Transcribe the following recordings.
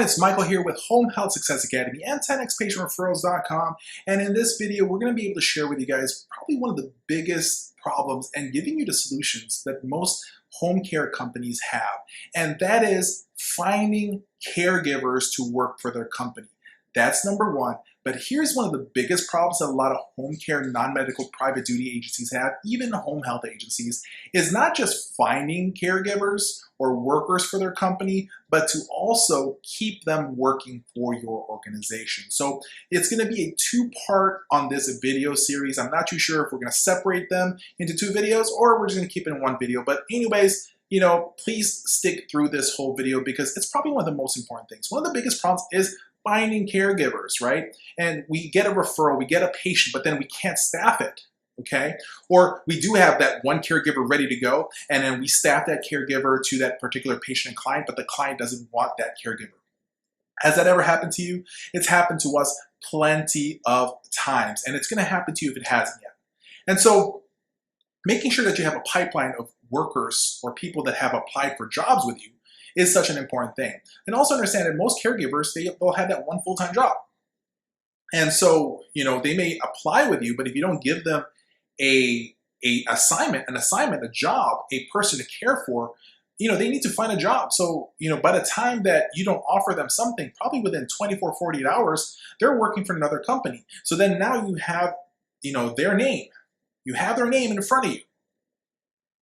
it's Michael here with Home Health Success Academy and 10xpatientreferrals.com. And in this video, we're going to be able to share with you guys probably one of the biggest problems and giving you the solutions that most home care companies have. And that is finding caregivers to work for their company. That's number one. But here's one of the biggest problems that a lot of home care, non-medical, private duty agencies have, even home health agencies, is not just finding caregivers or workers for their company, but to also keep them working for your organization. So it's going to be a two-part on this video series. I'm not too sure if we're going to separate them into two videos or we're just going to keep it in one video. But anyways, please stick through this whole video because it's probably one of the most important things. One of the biggest problems is finding caregivers, right? And we get a referral, we get a patient, but then we can't staff it, okay? Or we do have that one caregiver ready to go, and then we staff that caregiver to that particular patient and client, but the client doesn't want that caregiver. Has that ever happened to you? It's happened to us plenty of times, and it's gonna happen to you if it hasn't yet. And so making sure that you have a pipeline of workers or people that have applied for jobs with you is such an important thing. And also understand that most caregivers, they'll have that one full-time job. And so, they may apply with you, but if you don't give them an assignment, a job, a person to care for, they need to find a job. So, by the time that you don't offer them something, probably within 24, 48 hours, they're working for another company. So then now you have, their name. You have their name in front of you.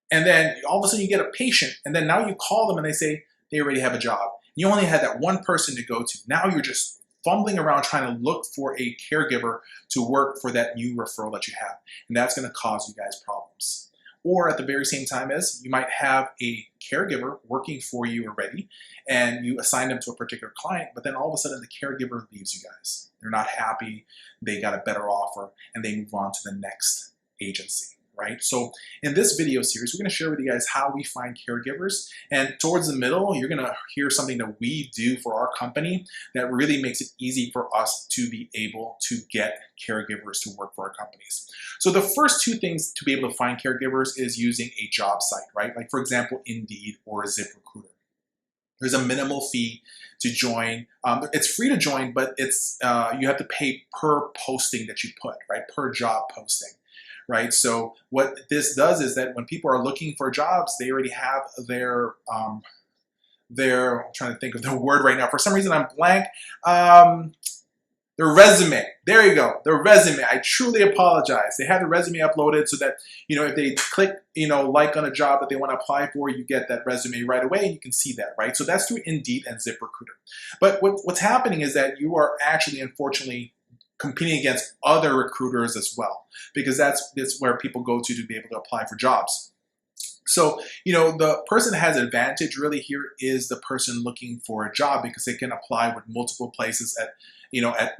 And then all of a sudden you get a patient, and then now you call them and they say, they already have a job. You only had that one person to go to. Now you're just fumbling around trying to look for a caregiver to work for that new referral that you have. And that's going to cause you guys problems. Or at the very same time as you might have a caregiver working for you already and you assign them to a particular client, but then all of a sudden the caregiver leaves you guys. They're not happy, they got a better offer, and they move on to the next agency. Right? So in this video series, we're going to share with you guys how we find caregivers. And towards the middle, you're going to hear something that we do for our company that really makes it easy for us to be able to get caregivers to work for our companies. So the first two things to be able to find caregivers is using a job site, right? Like for example, Indeed or ZipRecruiter. There's a minimal fee to join. It's free to join, but it's you have to pay per posting that you put, right? Per job posting. Right. So what this does is that when people are looking for jobs, they already have their I'm trying to think of the word right now. For some reason, I'm blank. Their resume. There you go. Their resume. I truly apologize. They have the resume uploaded so that, if they click, like on a job that they want to apply for, you get that resume right away and you can see that, right? So that's through Indeed and ZipRecruiter. But what's happening is that you are actually, unfortunately, competing against other recruiters as well, because that's where people go to be able to apply for jobs. So, the person that has an advantage really here is the person looking for a job because they can apply with multiple places at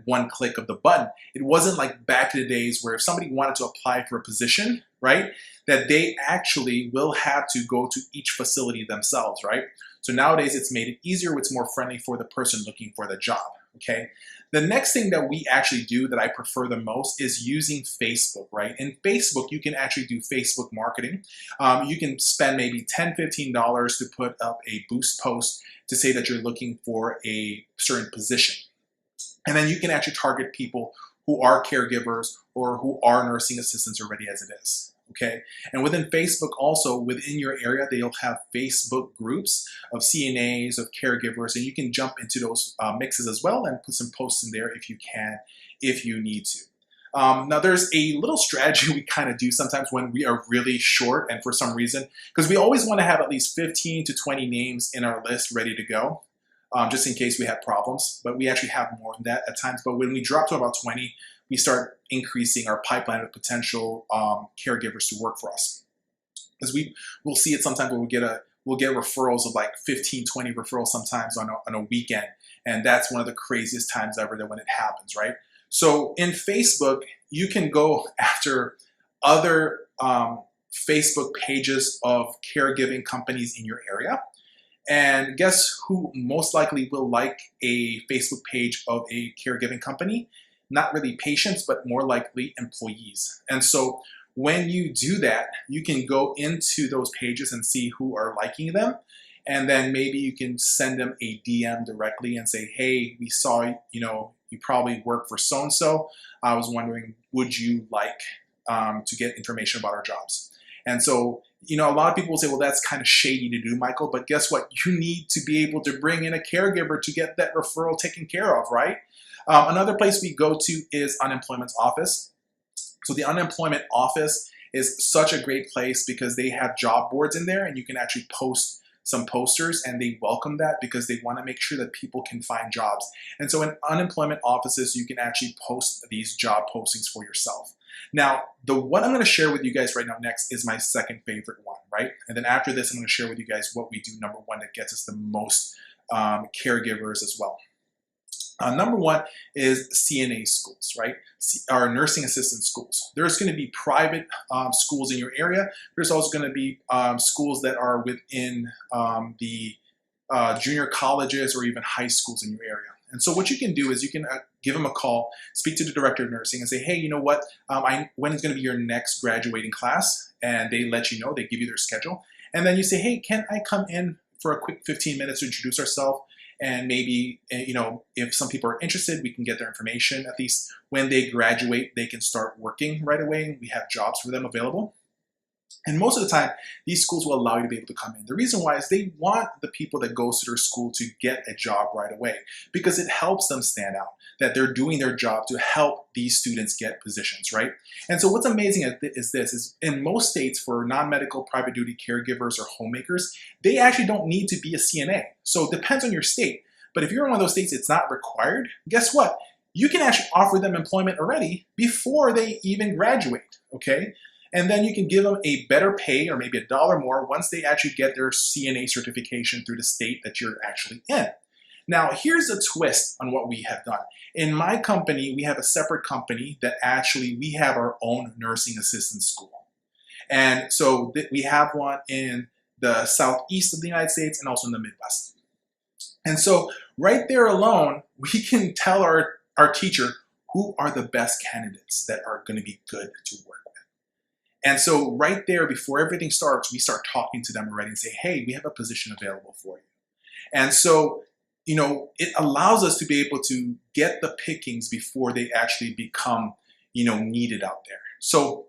one click of the button. It wasn't like back in the days where if somebody wanted to apply for a position, right, that they actually will have to go to each facility themselves, right? So nowadays it's made it easier, it's more friendly for the person looking for the job, okay? The next thing that we actually do that I prefer the most is using Facebook, right? In Facebook, you can actually do Facebook marketing. You can spend maybe $10, $15 to put up a boost post to say that you're looking for a certain position. And then you can actually target people who are caregivers or who are nursing assistants already as it is. Okay, and within Facebook also, within your area, they'll have Facebook groups of CNAs, of caregivers, and you can jump into those mixes as well and put some posts in there if you can, if you need to. Now there's a little strategy we kind of do sometimes when we are really short and for some reason, because we always want to have at least 15 to 20 names in our list ready to go, just in case we have problems, but we actually have more than that at times. But when we drop to about 20, we start increasing our pipeline of potential caregivers to work for us. Because we'll see it sometimes when we'll get referrals of like 15, 20 referrals sometimes on a weekend. And that's one of the craziest times ever that when it happens, right? So in Facebook, you can go after other Facebook pages of caregiving companies in your area. And guess who most likely will like a Facebook page of a caregiving company? Not really patients, but more likely employees. And so when you do that, you can go into those pages and see who are liking them. and then maybe you can send them a DM directly and say, hey, we saw, you probably work for so-and-so. I was wondering, would you like to get information about our jobs? And so, a lot of people will say, well, that's kind of shady to do, Michael, but guess what? You need to be able to bring in a caregiver to get that referral taken care of, right? Another place we go to is unemployment's office. So the unemployment office is such a great place because they have job boards in there, and you can actually post some posters, and they welcome that because they want to make sure that people can find jobs. And so in unemployment offices, you can actually post these job postings for yourself. Now, what I'm going to share with you guys right now next is my second favorite one, right? And then after this, I'm going to share with you guys what we do, number one, that gets us the most caregivers as well. Number one is CNA schools, right? Our nursing assistant schools. There's going to be private schools in your area. There's also going to be schools that are within the junior colleges or even high schools in your area. And so what you can do is you can give them a call, speak to the director of nursing and say, hey, you know what, when is going to be your next graduating class? And they let you know, they give you their schedule. And then you say, hey, can I come in for a quick 15 minutes to introduce ourselves? And maybe, if some people are interested, we can get their information. At least when they graduate, they can start working right away. We have jobs for them available. And most of the time, these schools will allow you to be able to come in. The reason why is they want the people that go to their school to get a job right away because it helps them stand out, that they're doing their job to help these students get positions, right? And so what's amazing is in most states for non-medical private duty caregivers or homemakers, they actually don't need to be a CNA. So it depends on your state. But if you're in one of those states, it's not required. Guess what? You can actually offer them employment already before they even graduate, okay? And then you can give them a better pay or maybe $1 more once they actually get their CNA certification through the state that you're actually in. Now, here's a twist on what we have done. In my company, we have a separate company that actually we have our own nursing assistant school. And so we have one in the southeast of the United States and also in the Midwest. And so right there alone, we can tell our teacher who are the best candidates that are going to be good to work. And so right there, before everything starts, we start talking to them already and say, hey, we have a position available for you. And so, it allows us to be able to get the pickings before they actually become, needed out there. So,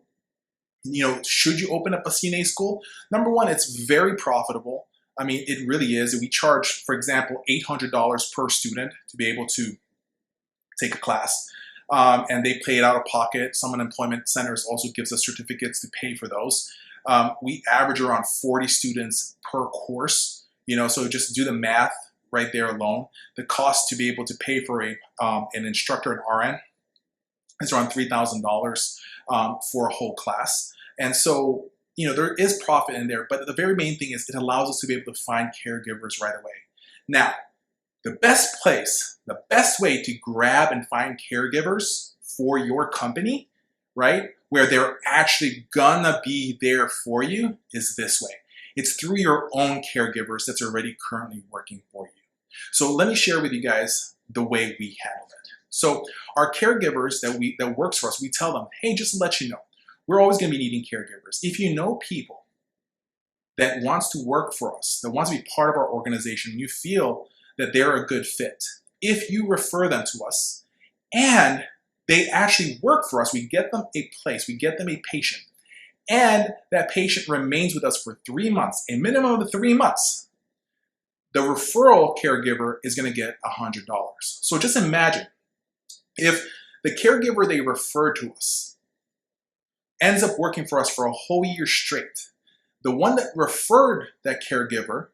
should you open up a CNA school? Number one, it's very profitable. I mean, it really is. We charge, for example, $800 per student to be able to take a class. And they pay it out of pocket. Some unemployment centers also gives us certificates to pay for those. We average around 40 students per course, so just do the math right there alone. The cost to be able to pay for an instructor, an RN, is around $3,000 for a whole class. And so, there is profit in there, but the very main thing is it allows us to be able to find caregivers right away. Now, the best way to grab and find caregivers for your company, right, where they're actually gonna be there for you is this way. It's through your own caregivers that's already currently working for you. So let me share with you guys the way we handle it. So our caregivers that works for us, we tell them, hey, just to let you know, we're always gonna be needing caregivers. If you know people that wants to work for us, that wants to be part of our organization, you feel that they're a good fit, if you refer them to us and they actually work for us, we get them a place, we get them a patient, and that patient remains with us for 3 months, a minimum of 3 months, the referral caregiver is going to get $100. So just imagine if the caregiver they referred to us ends up working for us for a whole year straight. The one that referred that caregiver.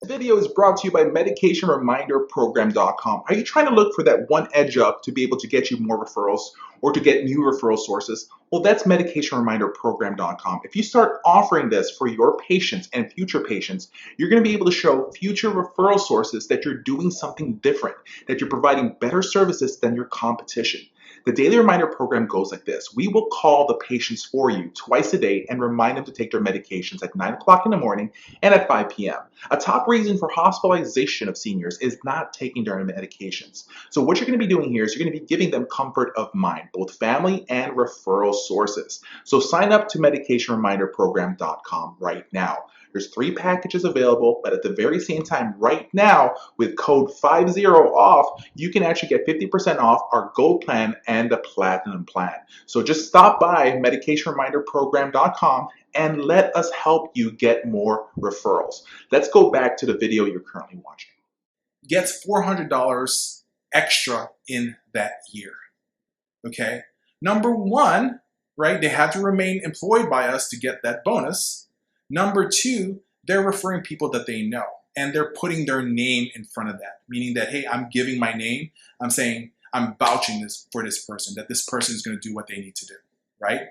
This video is brought to you by medicationreminderprogram.com. Are you trying to look for that one edge up to be able to get you more referrals or to get new referral sources? Well, that's medicationreminderprogram.com. If you start offering this for your patients and future patients, you're going to be able to show future referral sources that you're doing something different, that you're providing better services than your competition. The Daily Reminder program goes like this. We will call the patients for you twice a day and remind them to take their medications at 9 o'clock in the morning and at 5 p.m. A top reason for hospitalization of seniors is not taking their medications. So what you're going to be doing here is you're going to be giving them comfort of mind, both family and referral sources. So sign up to medicationreminderprogram.com right now. There's 3 packages available, but at the very same time, right now, with code 50 off, you can actually get 50% off our Gold plan and the Platinum plan. So just stop by medicationreminderprogram.com and let us help you get more referrals. Let's go back to the video you're currently watching. Gets $400 extra in that year. Okay. Number one, right? They had to remain employed by us to get that bonus. Number two, they're referring people that they know and they're putting their name in front of that, meaning that, hey, I'm giving my name. I'm saying I'm vouching this for this person, that this person is going to do what they need to do, right?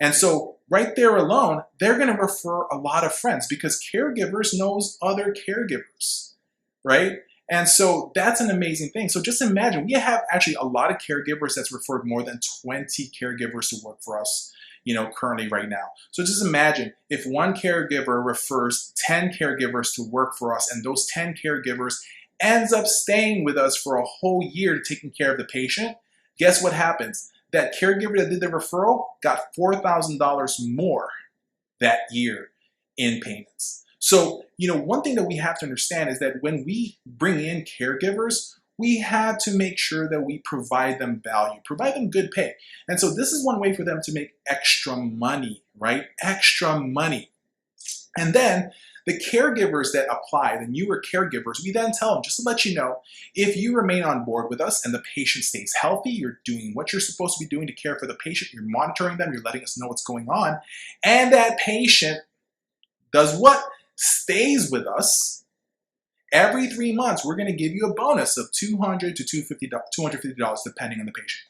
And so right there alone, they're going to refer a lot of friends because caregivers knows other caregivers, right? And so that's an amazing thing. So just imagine, we have actually a lot of caregivers that's referred more than 20 caregivers to work for us, currently right now. So just imagine if one caregiver refers 10 caregivers to work for us and those 10 caregivers ends up staying with us for a whole year taking care of the patient, guess what happens? That caregiver that did the referral got $4,000 more that year in payments. So, one thing that we have to understand is that when we bring in caregivers, we have to make sure that we provide them value, provide them good pay. And so this is one way for them to make extra money, right? Extra money. And then the caregivers that apply, the newer caregivers, we then tell them, just to let you know, if you remain on board with us and the patient stays healthy, you're doing what you're supposed to be doing to care for the patient, you're monitoring them, you're letting us know what's going on, and that patient does what? Stays with us. Every 3 months, we're going to give you a bonus of $200 to $250 depending on the patient.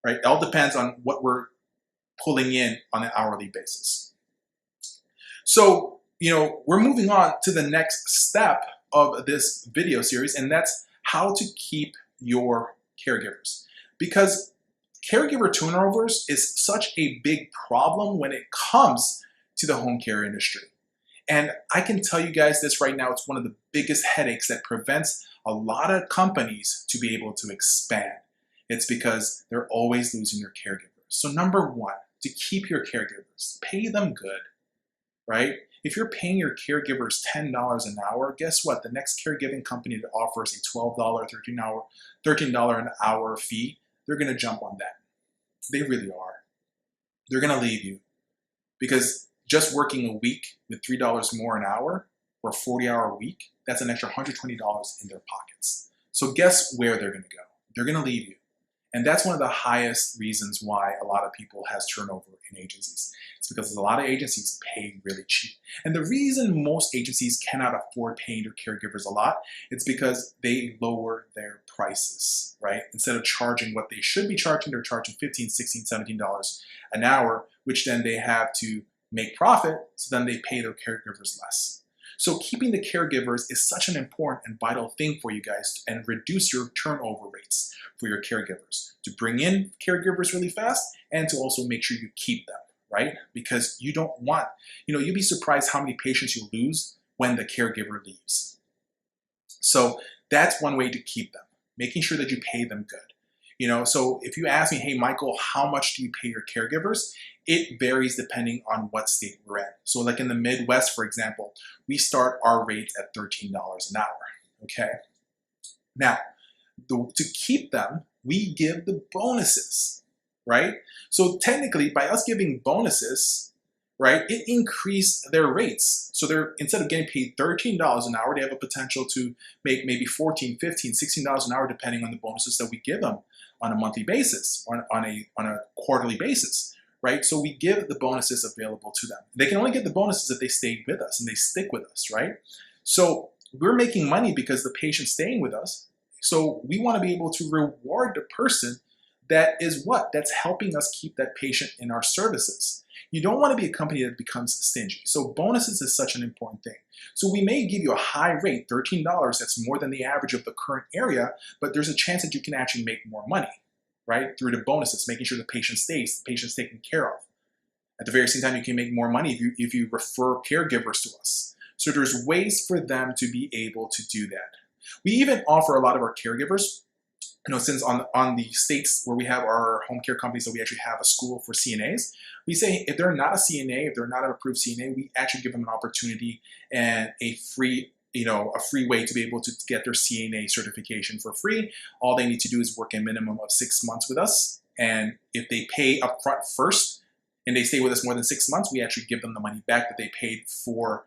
Right? It all depends on what we're pulling in on an hourly basis. So, we're moving on to the next step of this video series, and that's how to keep your caregivers. Because caregiver turnovers is such a big problem when it comes to the home care industry. And I can tell you guys this right now, it's one of the biggest headaches that prevents a lot of companies to be able to expand. It's because they're always losing their caregivers. So number one, to keep your caregivers, pay them good, right? If you're paying your caregivers $10 an hour, guess what? The next caregiving company that offers a $12, $13 an hour fee, they're going to jump on that. They really are. They're going to leave you because just working a week with $3 more an hour or a 40-hour week, that's an extra $120 in their pockets. So guess where they're going to go? They're going to leave you. And that's one of the highest reasons why a lot of people has turnover in agencies. It's because a lot of agencies pay really cheap. And the reason most agencies cannot afford paying their caregivers a lot, it's because they lower their prices, right? Instead of charging what they should be charging, they're charging $15, $16, $17 an hour, which then they have to make profit, so then they pay their caregivers less. So keeping the caregivers is such an important and vital thing for you guys and reduce your turnover rates for your caregivers, to bring in caregivers really fast and to also make sure you keep them, right? Because you don't want, you'd be surprised how many patients you lose when the caregiver leaves. So that's one way to keep them, making sure that you pay them good. So if you ask me, hey, Michael, how much do you pay your caregivers? It varies depending on what state we're in. So like in the Midwest, for example, we start our rates at $13 an hour, okay? Now, to keep them, we give the bonuses, right? So technically, by us giving bonuses, right, it increased their rates. So they're, instead of getting paid $13 an hour, they have a potential to make maybe $14, $15, $16 an hour, depending on the bonuses that we give them on a monthly basis or on a quarterly basis, right? So we give the bonuses available to them. They can only get the bonuses if they stay with us and they stick with us, right? So we're making money because the patient's staying with us. So we want to be able to reward the person that is what? That's helping us keep that patient in our services. You don't want to be a company that becomes stingy. So bonuses is such an important thing. So we may give you a high rate, $13, that's more than the average of the current area, but there's a chance that you can actually make more money, right? Through the bonuses, making sure the patient stays, the patient's taken care of. At the very same time, you can make more money if you refer caregivers to us. So there's ways for them to be able to do that. We even offer a lot of our caregivers, since on the states where we have our home care companies, that we actually have a school for CNAs, We say if they're not a CNA, if they're not an approved CNA, we actually give them an opportunity and a free way to be able to get their CNA certification for free. All they need to do is work a minimum of 6 months with us. And if they pay upfront first and they stay with us more than 6 months, we actually give them the money back that they paid for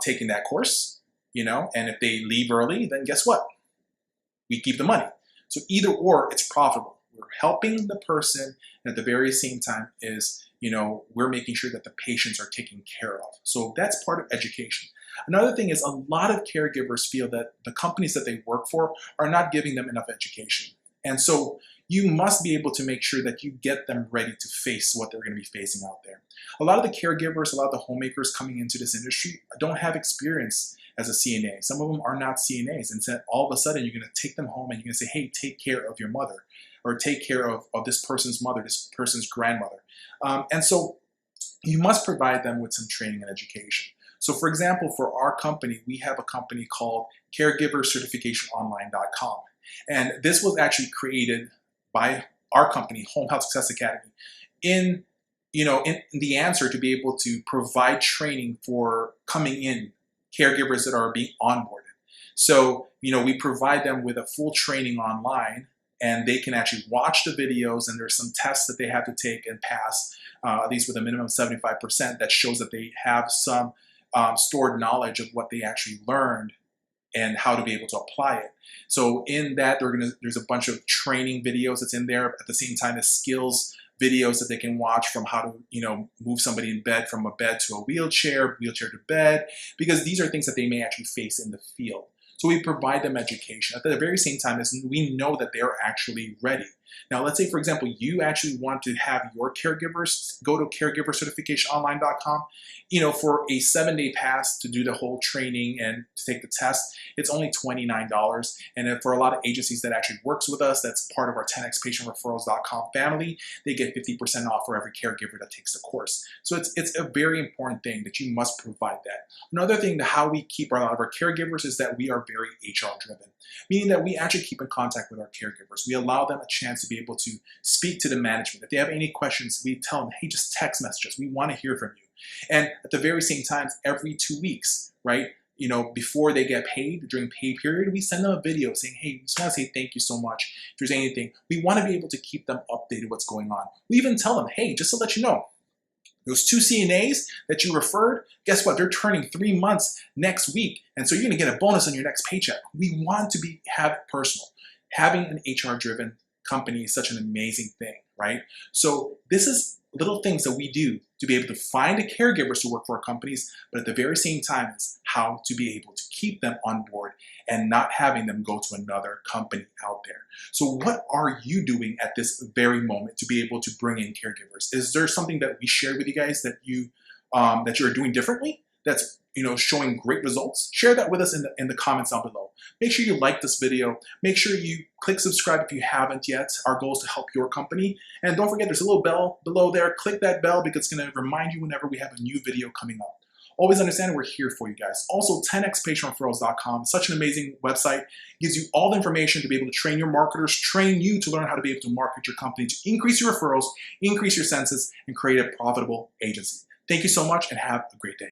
taking that course, and if they leave early, then guess what? We keep the money. So either or, it's profitable. We're helping the person, and at the very same time is, we're making sure that the patients are taken care of. So that's part of education. Another thing is a lot of caregivers feel that the companies that they work for are not giving them enough education. And so you must be able to make sure that you get them ready to face what they're going to be facing out there. A lot of the caregivers, a lot of the homemakers coming into this industry don't have experience as a CNA. Some of them are not CNAs, and so all of a sudden you're going to take them home and you're going to say, hey, take care of your mother, or take care of this person's mother, this person's grandmother. And so you must provide them with some training and education. So for example, for our company, we have a company called caregivercertificationonline.com. And this was actually created by our company, Home Health Success Academy, in the answer to be able to provide training for coming in caregivers that are being onboarded. So, we provide them with a full training online, and they can actually watch the videos, and there's some tests that they have to take and pass, at least with a minimum of 75%, that shows that they have some stored knowledge of what they actually learned and how to be able to apply it. So in that, there's a bunch of training videos that's in there, at the same time as skills videos that they can watch from how to, move somebody in bed from a bed to a wheelchair to bed, because these are things that they may actually face in the field. So we provide them education. At the very same time as we know that they're actually ready. Now, let's say, for example, you actually want to have your caregivers go to caregivercertificationonline.com. For a 7-day pass to do the whole training and to take the test, it's only $29. And for a lot of agencies that actually works with us, that's part of our 10xpatientreferrals.com family, they get 50% off for every caregiver that takes the course. So it's a very important thing that you must provide that. Another thing to how we keep a lot of our caregivers is that we are very HR driven, meaning that we actually keep in contact with our caregivers. We allow them a chance to be able to speak to the management. If they have any questions, we tell them, hey, just text message us. We want to hear from you. And at the very same time, every 2 weeks, right? Before they get paid, during pay period, we send them a video saying, hey, we just want to say thank you so much. If there's anything, we want to be able to keep them updated what's going on. We even tell them, hey, just to let you know, those 2 CNAs that you referred, guess what? They're turning 3 months next week. And so you're going to get a bonus on your next paycheck. We want to have it personal. Having an HR-driven company is such an amazing thing, right? So this is little things that we do to be able to find the caregivers to work for our companies, but at the very same time is how to be able to keep them on board and not having them go to another company out there. So what are you doing at this very moment to be able to bring in caregivers? Is there something that we shared with you guys that you're doing differently that's showing great results? Share that with us in the comments down below. Make sure you like this video. Make sure you click subscribe if you haven't yet. Our goal is to help your company. And don't forget, there's a little bell below there. Click that bell because it's going to remind you whenever we have a new video coming up. Always understand we're here for you guys. Also, 10xpatientreferrals.com, such an amazing website. Gives you all the information to be able to train your marketers, train you to learn how to be able to market your company, to increase your referrals, increase your census, and create a profitable agency. Thank you so much and have a great day.